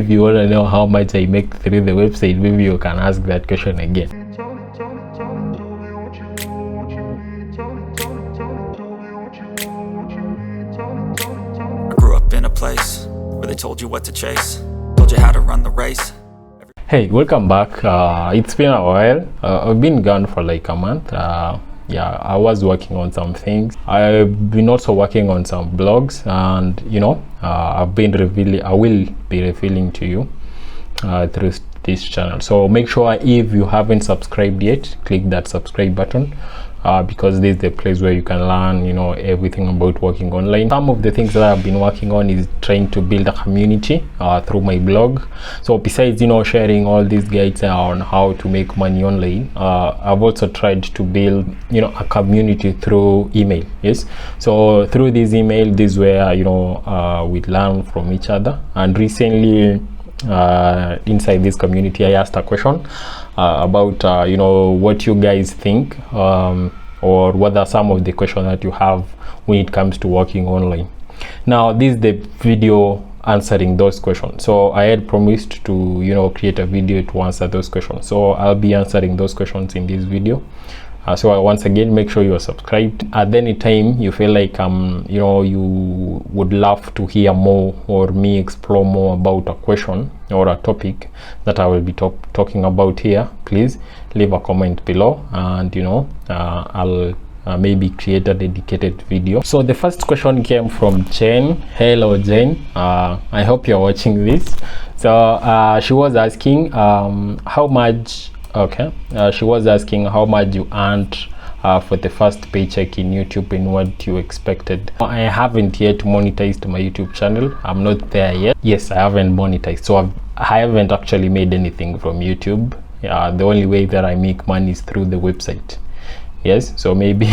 if you want to know how much I make through the website, maybe you can ask that question again. I grew up in a place where they told you what to chase, told you how to run the race. Hey, welcome back. It's been a while. I've been gone for like a month. Yeah, I was working on some things. I've been also working on some blogs, and I will be revealing to you through this channel. So make sure if you haven't subscribed yet, click that subscribe button, because this is the place where you can learn everything about working online. Some of the things that I've been working on is trying to build a community through my blog. So besides sharing all these guides on how to make money online, I've also tried to build a community through email. Yes, so through this email, this is where we learn from each other. And recently inside this community, I asked a question about what you guys think, or what are some of the questions that you have when it comes to working online. Now this is the video answering those questions. So I had promised to create a video to answer those questions, so I'll be answering those questions in this video. So once again, make sure you are subscribed. At any time you feel like you would love to hear more, or me explore more about a question or a topic that I will be talking about here, please leave a comment below, and I'll maybe create a dedicated video. So the first question came from Jane. Hello Jane, I hope you're watching this. So she was asking how much she was asking how much you earned for the first paycheck in YouTube and what you expected. I haven't yet monetized my YouTube channel. I'm not there yet. Yes, I haven't monetized, so I haven't actually made anything from YouTube. The only way that I make money is through the website. Yes, so maybe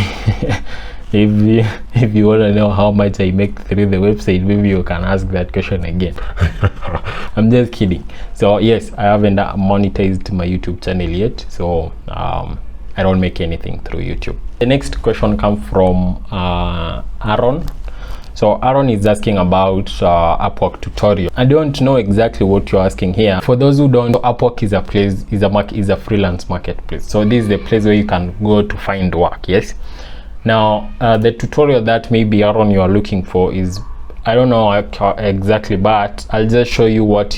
if you want to know how much I make through the website, maybe you can ask that question again. I'm just kidding. So yes, I haven't monetized my YouTube channel yet, so I don't make anything through YouTube. The next question comes from Aaron. So Aaron is asking about Upwork tutorial. I don't know exactly what you're asking here. For those who don't know, Upwork is a freelance marketplace. So this is the place where you can go to find work. Yes. Now the tutorial that maybe Aaron you are looking for is, I don't know exactly, but I'll just show you what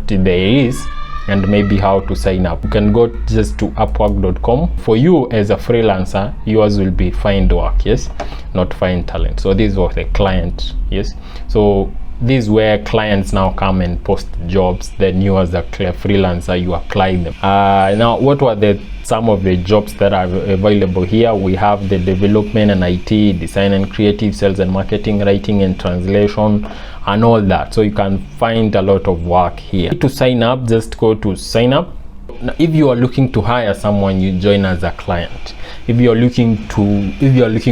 there is and maybe how to sign up. You can go just to upwork.com. For you as a freelancer, yours will be find work, yes, not find talent. So this was a client, yes. So this is where clients now come and post jobs, then you as a freelancer, you apply them. Now what were some of the jobs that are available here? We have the development and IT, design and creative, sales and marketing, writing and translation, and all that. So you can find a lot of work here. To sign up, just go to sign up. Now, if you are looking to hire someone, you join as a client. If you are looking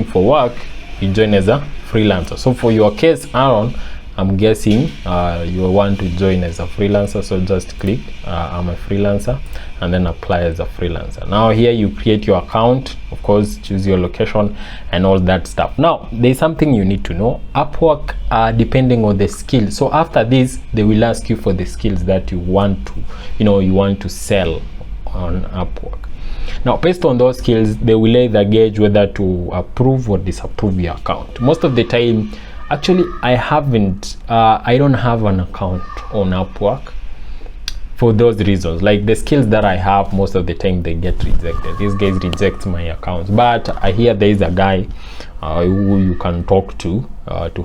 for work, you join as a freelancer. So for your case, Aaron, I'm guessing you want to join as a freelancer, so just click I'm a freelancer and then apply as a freelancer. Now here you create your account, of course, choose your location and all that stuff. Now there's something you need to know. Upwork, depending on the skills, so after this they will ask you for the skills that you want to sell on Upwork. Now based on those skills, they will either gauge whether to approve or disapprove your account. Most of the time, actually, I don't have an account on Upwork for those reasons. Like the skills that I have, most of the time they get rejected. These guys reject my accounts, but I hear there is a guy who you can talk to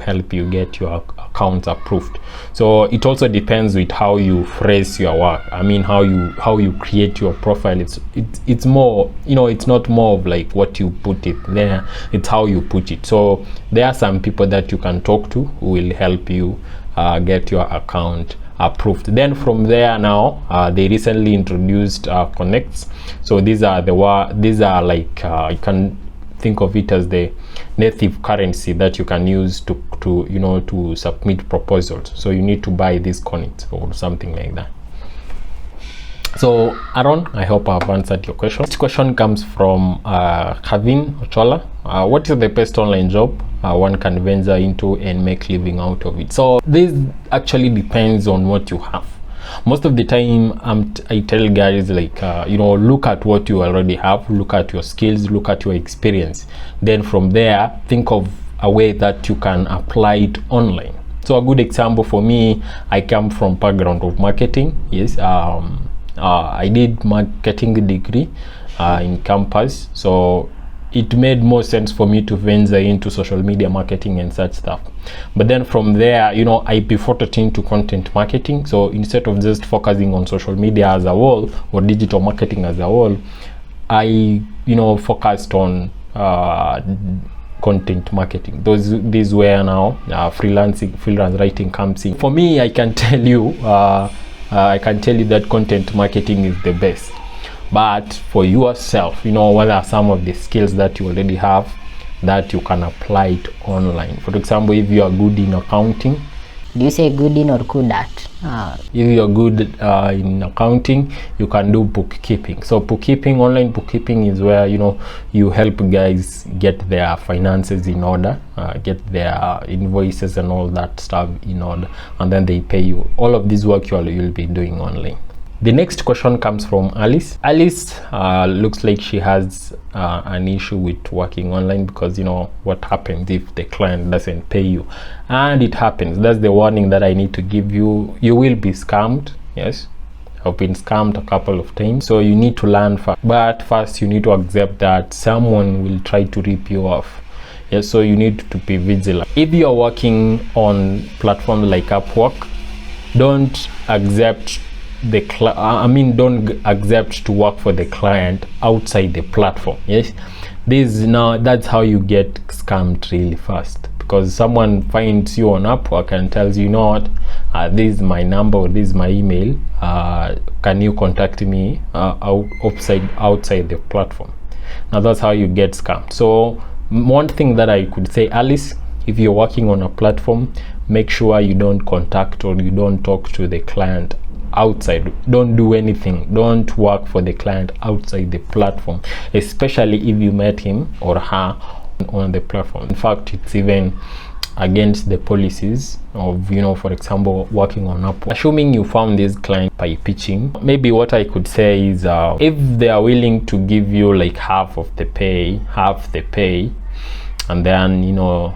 help you get your accounts approved. So it also depends with how you phrase your work. I mean, how you create your profile. It's more, it's not more of like what you put it there, it's how you put it. So there are some people that you can talk to who will help you get your account approved. Then from there, now they recently introduced connects. So these are like you can think of it as the native currency that you can use to submit proposals. So you need to buy these connects or something like that. So Aaron, I hope I've answered your question. This question comes from Kavin Ochola. What is the best online job one can venture into and make living out of it. So this actually depends on what you have. Most of the time I tell guys, like look at what you already have, look at your skills, look at your experience, then from there think of a way that you can apply it online. So a good example for me, I come from background of marketing. Yes, I did marketing degree in campus, so it made more sense for me to venture into social media marketing and such stuff. But then from there, I pivoted into content marketing. So instead of just focusing on social media as a whole or digital marketing as a whole, I focused on content marketing. These were now freelance writing comes in. For me, I can tell you that content marketing is the best. But for yourself, what are some of the skills that you already have that you can apply it online? For example, if you are good in accounting. Do you say good in or good at? If you're good in accounting, you can do bookkeeping. So bookkeeping, online bookkeeping is where you help guys get their finances in order, get their invoices and all that stuff in order, and then they pay you. All of this work you'll be doing online. The next question comes from Alice. Alice looks like she has an issue with working online because what happens if the client doesn't pay you, and it happens. That's the warning that I need to give you. You will be scammed. Yes, I've been scammed a couple of times, so you need to learn fast. But first you need to accept that someone will try to rip you off. Yes, so you need to be vigilant. If you are working on platforms like Upwork, don't accept don't accept to work for the client outside the platform. Yes, that's how you get scammed really fast, because someone finds you on Upwork and tells you, this is my number or this is my email, can you contact me outside the platform. Now that's how you get scammed. So one thing that I could say, Alice, if you're working on a platform, make sure you don't contact or you don't talk to the client outside. Don't do anything, don't work for the client outside the platform, especially if you met him or her on the platform. In fact, it's even against the policies of for example, working on Upwork. Assuming you found this client by pitching, maybe what I could say is if they are willing to give you like half the pay, and then you're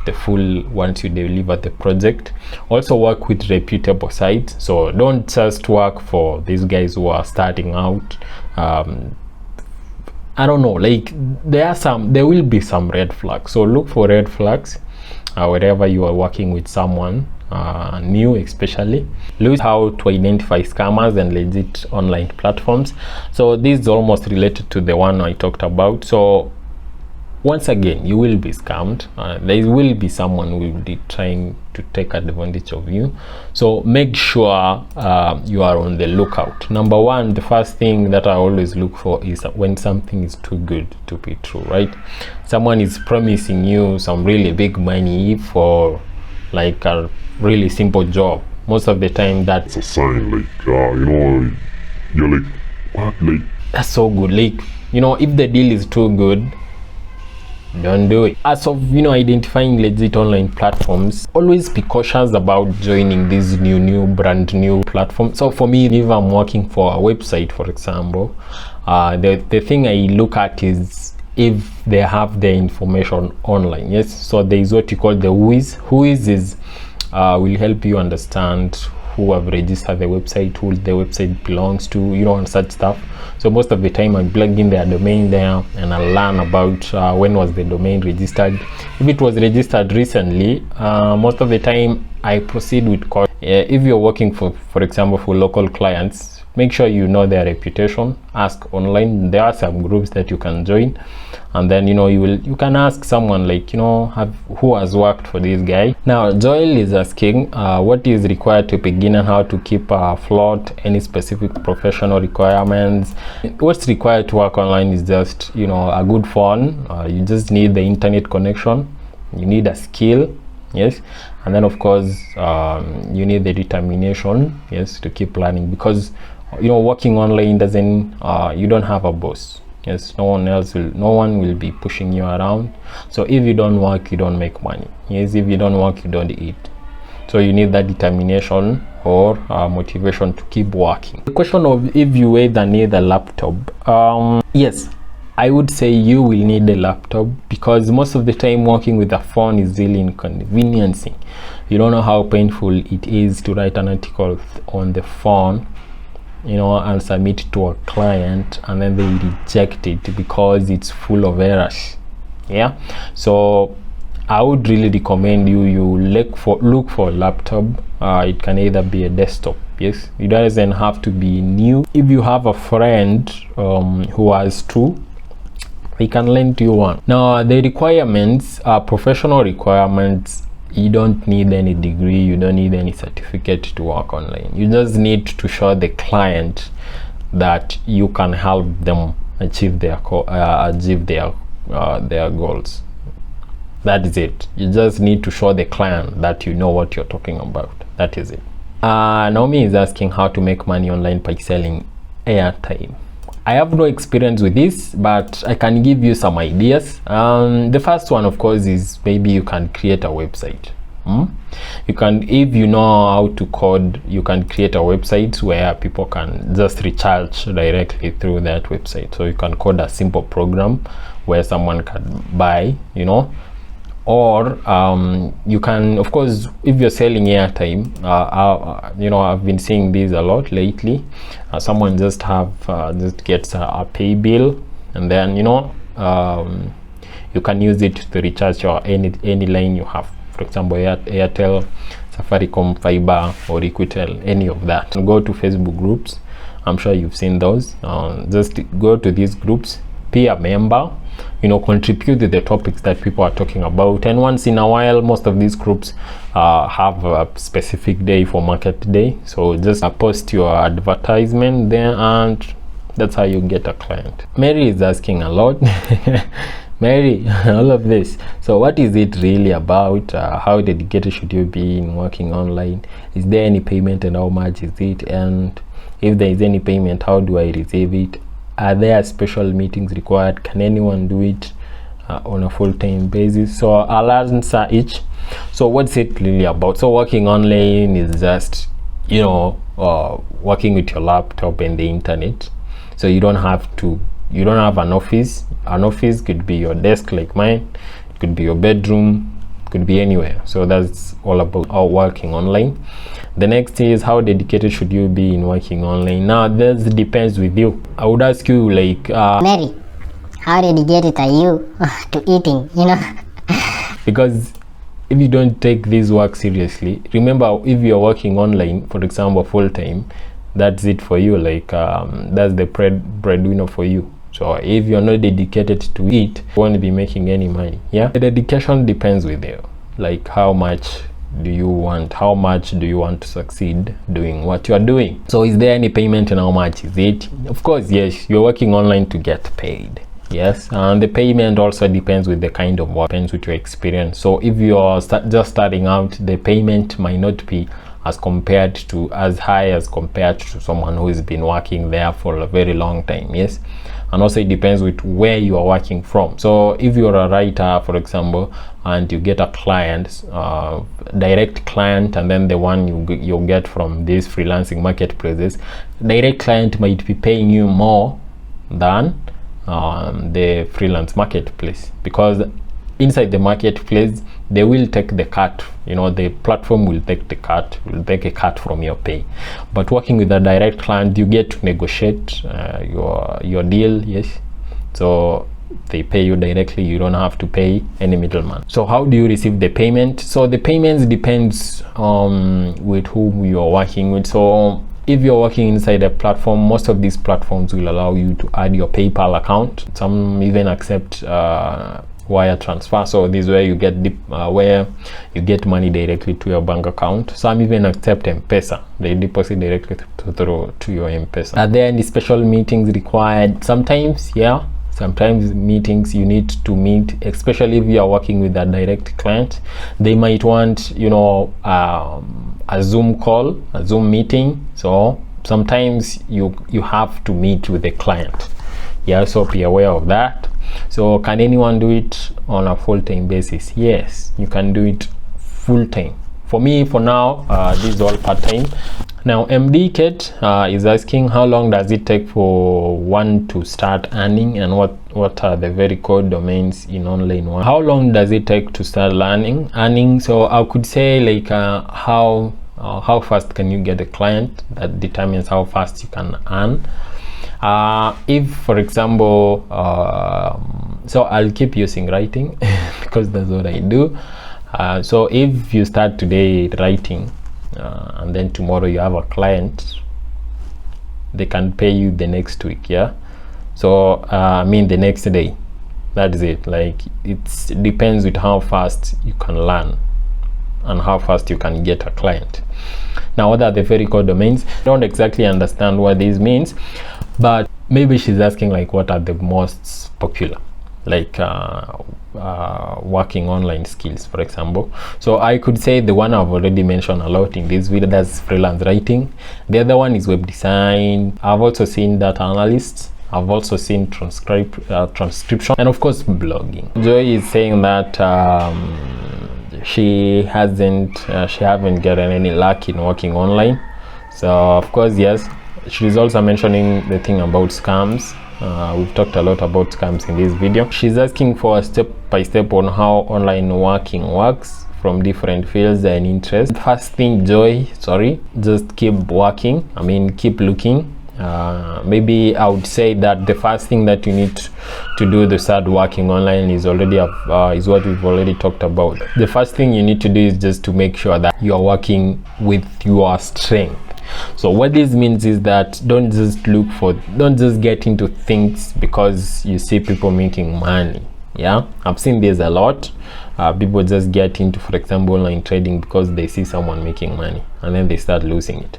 the full once you deliver the project. Also work with reputable sites. So don't just work for these guys who are starting out. I don't know, like there will be some red flags, so look for red flags wherever you are working with someone new, especially. Learn how to identify scammers and legit online platforms. So this is almost related to the one I talked about. So once again, you will be scammed. There will be someone who will be trying to take advantage of you. So make sure you are on the lookout. Number one, the first thing that I always look for is when something is too good to be true, right? Someone is promising you some really big money for like a really simple job. Most of the time that's a sign, like you're like, what? Like, that's so good. Like, if the deal is too good, don't do it. As of identifying legit online platforms, always be cautious about joining these brand new platforms. So for me, if I'm working for a website, for example, the thing I look at is if they have their information online. Yes, so there is what you call the whois. Whois will help you understand who have registered the website, who the website belongs to, and such stuff. So most of the time I plug in their domain there and I learn about when was the domain registered. If it was registered recently, most of the time I proceed with call. If you're working for example, for local clients, make sure you know their reputation. Ask online. There are some groups that you can join, and then you can ask someone like who has worked for this guy. Now Joel is asking what is required to begin and how to keep afloat, any specific professional requirements. What's required to work online is just a good phone. You just need the internet connection, you need a skill, yes, and then of course you need the determination, yes, to keep learning, because working online doesn't you don't have a boss. Yes, no one will be pushing you around. So if you don't work, you don't make money. Yes, if you don't work, you don't eat. So you need that determination or motivation to keep working. The question of if you either need a laptop, yes, I would say you will need a laptop, because most of the time working with a phone is really inconveniencing. You don't know how painful it is to write an article on the phone, and submit it to a client, and then they reject it because it's full of errors. Yeah, so I would really recommend you look for a laptop. It can either be a desktop. Yes, it doesn't have to be new. If you have a friend who has two, he can lend you one. Now the requirements are professional requirements. You don't need any degree, you don't need any certificate to work online. You just need to show the client that you can help them achieve their goals. That is it. You just need to show the client that you know what you're talking about. That is it. Naomi is asking how to make money online by selling airtime. I have no experience with this, but I can give you some ideas. The first one, of course, is maybe you can create a website. You can, if you know how to code, you can create a website where people can just recharge directly through that website. So you can code a simple program where someone can buy, or you can, of course, if you're selling airtime, I've been seeing this a lot lately. Someone just gets a pay bill, and then you can use it to recharge your any line you have. For example, Airtel, Safaricom, Fiber, or Equitel, any of that. Go to Facebook groups. I'm sure you've seen those. Just go to these groups, be a member, contribute to the topics that people are talking about, and once in a while, most of these groups have a specific day for market day. So just post your advertisement there, and that's how you get a client. Mary is asking a lot. Mary, all of this. So what is it really about? How dedicated should you be in working online? Is there any payment, and how much is it? And if there is any payment, how do I receive it? Are there special meetings required? Can anyone do it on a full-time basis? So I'll answer each. So what's it really about? So working online is just working with your laptop and the internet. So you don't have an office. An office could be your desk like mine, it could be your bedroom, it could be anywhere. So that's all about working online. The next is, how dedicated should you be in working online? Now this depends with you. I would ask you, like Mary, how dedicated are you to eating? Because if you don't take this work seriously, remember, if you're working online, for example, full-time, that's it for you. Like that's the breadwinner for you. So if you're not dedicated to it, you won't be making any money. Yeah, the dedication depends with you. Like how much do you want to succeed doing what you are doing? So is there any payment, and how much is it? Of course, yes, you're working online to get paid. Yes, and the payment also depends with the kind of work, depends with your experience. So if you're just starting out, the payment might not be as high as compared to someone who has been working there for a very long time. Yes, and also it depends with where you are working from. So if you're a writer, for example, and you get a client, direct client, and then the one you get from these freelancing marketplaces, direct client might be paying you more than the freelance marketplace, because inside the marketplace they will take the cut. The platform will take a cut from your pay. But working with a direct client, you get to negotiate your deal. Yes, so they pay you directly, you don't have to pay any middleman. So how do you receive the payment? So the payments depends with whom you are working with. So if you're working inside a platform, most of these platforms will allow you to add your PayPal account. Some even accept wire transfer. So this is where you get where you get money directly to your bank account. Some even accept M-Pesa. They deposit directly to your M-Pesa. Are there any special meetings required? Sometimes, yeah. Sometimes meetings you need to meet, especially if you are working with a direct client. They might want a Zoom call, a Zoom meeting. So sometimes you have to meet with the client. Yeah, so be aware of that. So can anyone do it on a full-time basis? Yes, you can do it full-time. For me, for now, this is all part-time. Now MD Kate is asking, how long does it take for one to start earning, and what are the very core domains in online work? How long does it take to start earning? So I could say like how fast can you get a client? That determines how fast you can earn. If for example, so I'll keep using writing because that's what I do. So if you start today writing, and then tomorrow you have a client, they can pay you the next week. Yeah, so I mean the next day. That is it. Like it depends with how fast you can learn and how fast you can get a client. Now, what are the very core domains? I don't exactly understand what this means, but maybe she's asking like what are the most popular, like working online skills, for example. So I could say the one I've already mentioned a lot in this video, that's freelance writing. The other one is web design. I've also seen data analysts. I've also seen transcription, and of course blogging. Joy is saying that she haven't gotten any luck in working online. So of course, yes, she's also mentioning the thing about scams. We've talked a lot about scams in this video. She's asking for a step-by-step on how online working works from different fields and interests. First thing, Joy, just keep working. I mean, keep looking. Maybe I would say that the first thing that you need to do to start working online is what we've already talked about. The first thing you need to do is just to make sure that you are working with your strength. So what this means is that don't just get into things because you see people making money. Yeah, I've seen this a lot. People just get into, for example, online trading because they see someone making money and then they start losing it.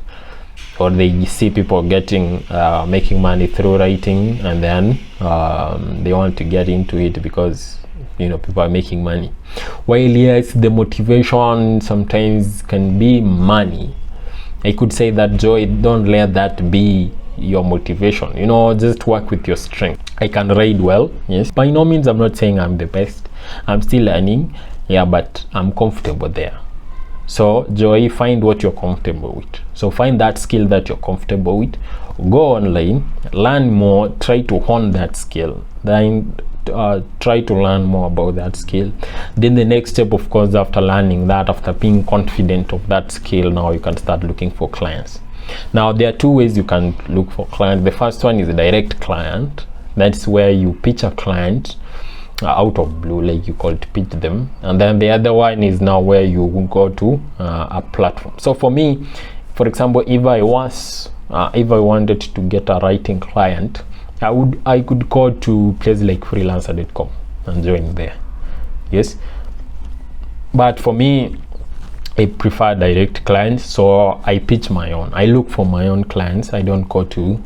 Or they see people making money through writing, and then they want to get into it because people are making money. While yes, the motivation sometimes can be money, I could say that, Joy, don't let that be your motivation. Just work with your strength. I can ride well, yes. By no means I'm not saying I'm the best. I'm still learning, yeah, but I'm comfortable there. So Joy, find what you're comfortable with. So find that skill that you're comfortable with. Go online, learn more, try to hone that skill. Then try to learn more about that skill. Then the next step, of course, after learning that, after being confident of that skill, now you can start looking for clients. Now there are two ways you can look for clients. The first one is a direct client. That's where you pitch a client out of blue, like you call it, pitch them. And then the other one is now where you go to a platform. So for me, for example, if I wanted to get a writing client, I could go to places like freelancer.com and join there. Yes, but for me, I prefer direct clients, so I pitch my own. I look for my own clients. I don't go to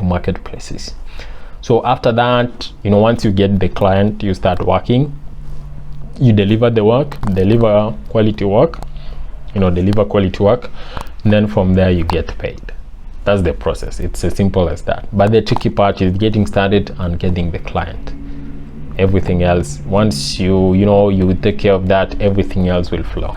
marketplaces. So after that, once you get the client, you start working. You deliver the work, deliver quality work, and then from there you get paid. That's the process. It's as simple as that. But the tricky part is getting started and getting the client. Everything else, once you take care of that, everything else will flow.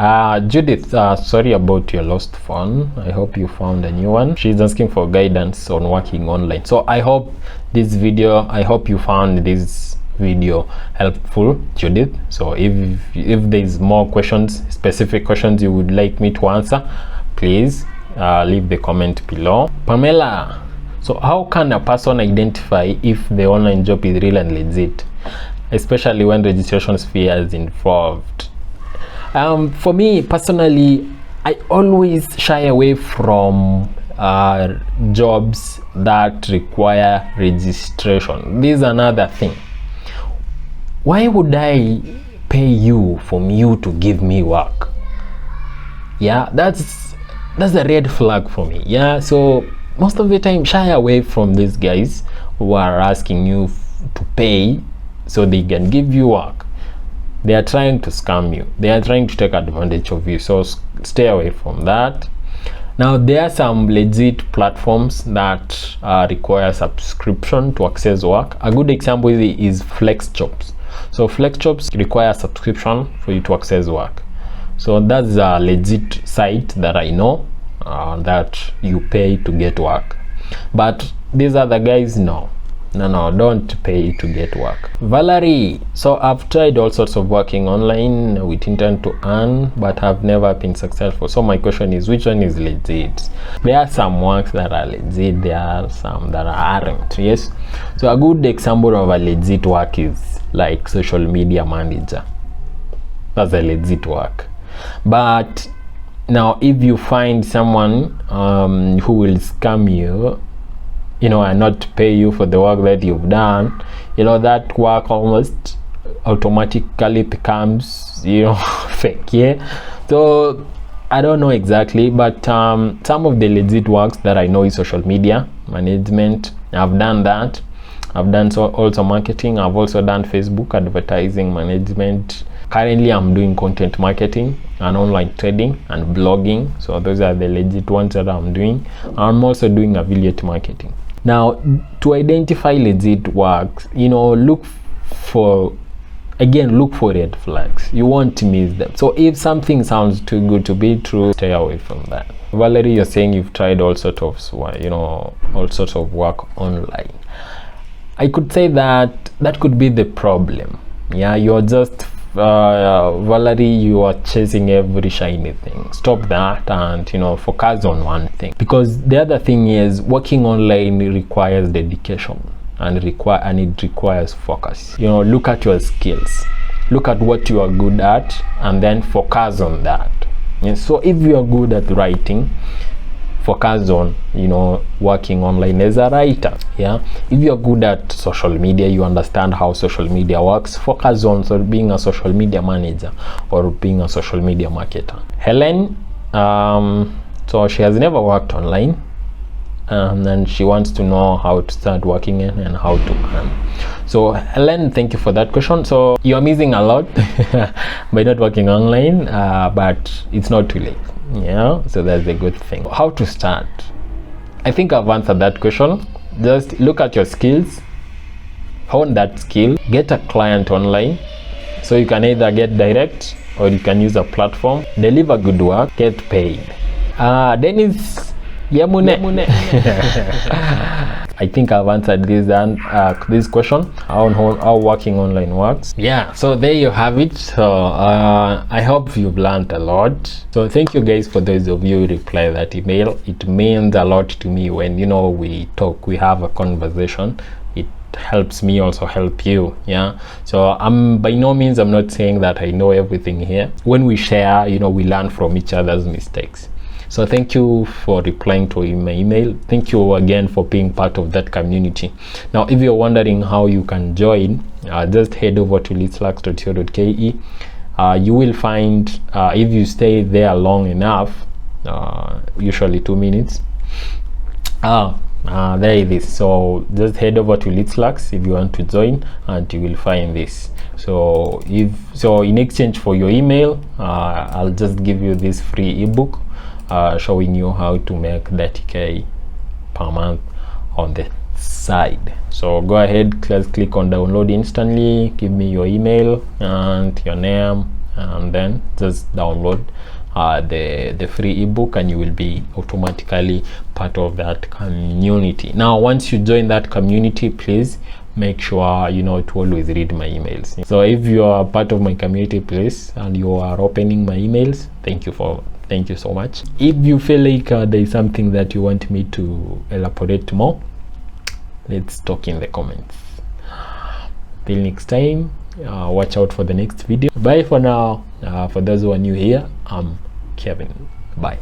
Judith, sorry about your lost phone. I hope you found a new one. She's asking for guidance on working online. So I hope you found this video helpful, Judith. So if there's more questions, specific questions you would like me to answer, please leave the comment below. Pamela, so how can a person identify if the online job is real and legit, especially when registration fee is involved? For me personally, I always shy away from jobs that require registration. This is another thing. Why would I pay you for you to give me work? Yeah, that's a red flag for me. Yeah, so most of the time, shy away from these guys who are asking you to pay so they can give you work. They are trying to scam you. They are trying to take advantage of you. So stay away from that. Now there are some legit platforms that require subscription to access work. A good example is Flex Jobs. So Flex Jobs require subscription for you to access work. So that's a legit site that I know that you pay to get work. But these other guys, no, don't pay to get work. Valerie, so I've tried all sorts of working online with intent to earn, but I've never been successful. So my question is, which one is legit? There are some works that are legit, there are some that aren't. Yes, so a good example of a legit work is like social media manager. That's a legit work. But now if you find someone who will scam you, and not pay you for the work that you've done, that work almost automatically becomes fake. Yeah, so I don't know exactly, but some of the legit works that I know is social media management. I've done that. I've done also marketing. I've also done Facebook advertising management. Currently I'm doing content marketing and online trading and blogging. So those are the legit ones that I'm doing. I'm also doing affiliate marketing. Now, to identify legit works, look for red flags. You won't miss them. So if something sounds too good to be true, stay away from that. Valerie, you're saying you've tried all sorts of work online. I could say that could be the problem. Yeah, you're just Valerie, you are chasing every shiny thing. Stop that and focus on one thing, because the other thing is working online requires dedication and it requires focus. Look at your skills, look at what you are good at, and then focus on that. And so if you are good at writing, focus on working online as a writer. Yeah, if you're good at social media, you understand how social media works, focus on being a social media manager or being a social media marketer. Helen, so she has never worked online, and she wants to know how to start working and how to earn. So Helen, thank you for that question. So you're missing a lot by not working online, but it's not too late. Yeah, so that's a good thing. How to start? I think I've answered that question. Just look at your skills, hone that skill, get a client online, so you can either get direct or you can use a platform, deliver good work, get paid. Dennis Yamune. I think I've answered this question on how working online works. Yeah, so there you have it. So I hope you've learned a lot. So thank you guys for those of you who reply that email. It means a lot to me when we talk, we have a conversation. It helps me also help you. Yeah, so by no means I'm not saying that I know everything here. When we share, we learn from each other's mistakes. So thank you for replying to my email. Thank you again for being part of that community. Now, if you're wondering how you can join, just head over to leadslacks.co.ke. You will find, if you stay there long enough, usually 2 minutes, there it is. So just head over to Leadslacks if you want to join, and you will find this. So in exchange for your email, I'll just give you this free ebook showing you how to make 30K per month on the side. So go ahead, click on download instantly, give me your email and your name, and then just download the free ebook, and you will be automatically part of that community. Now once you join that community, please make sure to always read my emails. So if you are part of my community, please, and you are opening my emails, thank you so much. If you feel like there is something that you want me to elaborate more, let's talk in the comments. Till next time, watch out for the next video. Bye for now. For those who are new here, I'm Kevin. Bye.